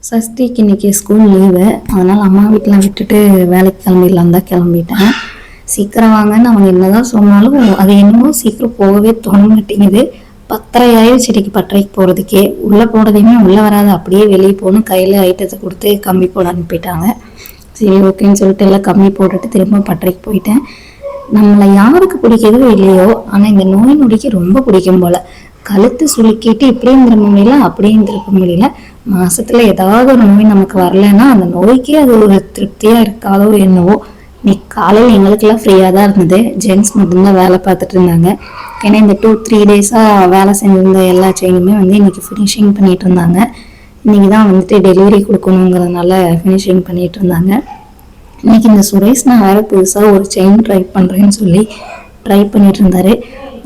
சஷ்டிக்கு இன்றைக்கி school leave, அதனால் அம்மா வீட்டில் விட்டுட்டு வேலைக்கு கிளம்பிடலாம் தான் கிளம்பிட்டேன். சீக்கிரம் வாங்கன்னு அவங்க என்ன தான் சொன்னாலும் அது என்னமோ சீக்கிரம் போகவே தோண மாட்டேங்குது. 10:30 ஆயிடுச்சு செடிக்கு பட்டறைக்கு போகிறதுக்கே. உள்ளே போனதையுமே உள்ளே வராது, அப்படியே வெளியே போகணும். கையில் ஐட்டத்தை கொடுத்து கம்பி போட அனுப்பிட்டாங்க. சரி ஓகேன்னு சொல்லிட்டு எல்லாம் கம்பி போட்டுட்டு திரும்ப பட்டறைக்கு போயிட்டேன். நம்மளை யாருக்கு பிடிக்கிறதோ இல்லையோ, ஆனால் இந்த நோய் நொடிக்கு ரொம்ப பிடிக்கும் போல். கழுத்து சுளுக்கிட்டு இப்படியும் திரும்ப முடியல, அப்படியும் திரும்ப முடியல. மாசத்துல ஏதாவது ஒரு நோய் நமக்கு வரலன்னா அந்த நோய்க்கே அது ஒரு திருப்தியா இருக்காதோ என்னவோ. இன்னைக்கு காலையில் எங்களுக்கெல்லாம் ஃப்ரீயாக தான் இருந்தது. ஜென்ட்ஸ் மட்டும்தான் வேலை பார்த்துட்டு இருந்தாங்க. ஏன்னா இந்த 2-3 டேஸாக வேலை செஞ்சிருந்த எல்லா செயினுமே இன்னைக்கு ஃபினிஷிங் பண்ணிட்டு இருந்தாங்க. இன்னைக்கு தான் டெலிவரி கொடுக்கணுங்கிறதுனால ஃபினிஷிங் பண்ணிட்டு இருந்தாங்க. இன்னைக்கு இந்த சுரேஷ் நான் வேற புதுசாக ஒரு செயின் ட்ரை பண்ணுறேன்னு சொல்லி ட்ரை பண்ணிட்டு இருந்தாரு.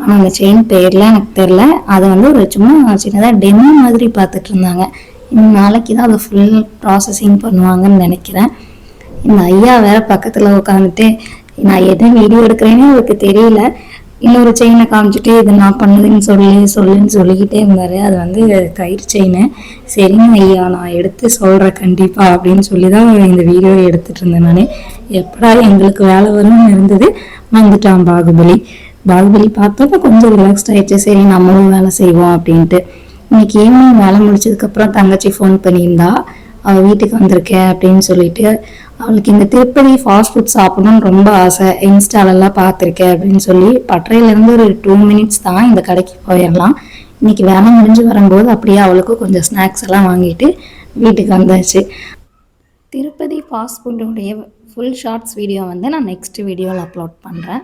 ஆனால் அந்த செயின் பேர்லாம் எனக்கு தெரில. அதை ஒரு சும்மா சின்னதாக டெமோ மாதிரி பார்த்துட்டு இருந்தாங்க. நாளைக்கு தான் அதை ஃபுல் ப்ராசஸிங் பண்ணுவாங்கன்னு நினைக்கிறேன். இந்த ஐயா வேற பக்கத்தில் உட்காந்துட்டு நான் எதை வீடியோ எடுக்கிறேன்னு அவருக்கு தெரியல. இன்னொரு செயினை காமிச்சிட்டு இதை நான் பண்ணுதுன்னு சொல்லுன்னு சொல்லிக்கிட்டே இருந்தார். அது கயிறு செயின். சரிங்க ஐயா, நான் எடுத்து சொல்கிறேன் கண்டிப்பாக அப்படின்னு சொல்லி தான் இந்த வீடியோ எடுத்துகிட்டு இருந்தேன். நான் எப்படா எங்களுக்கு வேலை வரும்னு இருந்தது. வந்துட்டான் பாகுபலி பார்த்தப்ப கொஞ்சம் ரிலாக்ஸ்ட் ஆயிடுச்சு. சரி நம்மளும் வேலை செய்வோம் அப்படின்ட்டு. இன்னைக்கு ஈவினிங் வேலை முடிச்சதுக்கப்புறம் தங்கச்சி ஃபோன் பண்ணியிருந்தா, அவள் வீட்டுக்கு வந்திருக்கேன் அப்படின்னு சொல்லிட்டு. அவளுக்கு இந்த திருப்பதி ஃபாஸ்ட் ஃபுட் சாப்பிடணும்னு ரொம்ப ஆசை. இன்ஸ்டாலெல்லாம் பார்த்துருக்கேன் அப்படின்னு சொல்லி. பட்டறையிலேருந்து ஒரு 2 மினிட்ஸ் தான் இந்த கடைக்கு போயிடலாம். இன்னைக்கு வேலை முடிஞ்சு வரும்போது அப்படியே அவளுக்கும் கொஞ்சம் ஸ்நாக்ஸ் எல்லாம் வாங்கிட்டு வீட்டுக்கு வந்தாச்சு. திருப்பதி ஃபாஸ்ட் ஃபுட்டோடைய ஃபுல் ஷார்ட்ஸ் வீடியோ நான் நெக்ஸ்ட் வீடியோவில் அப்லோட் பண்ணுறேன்.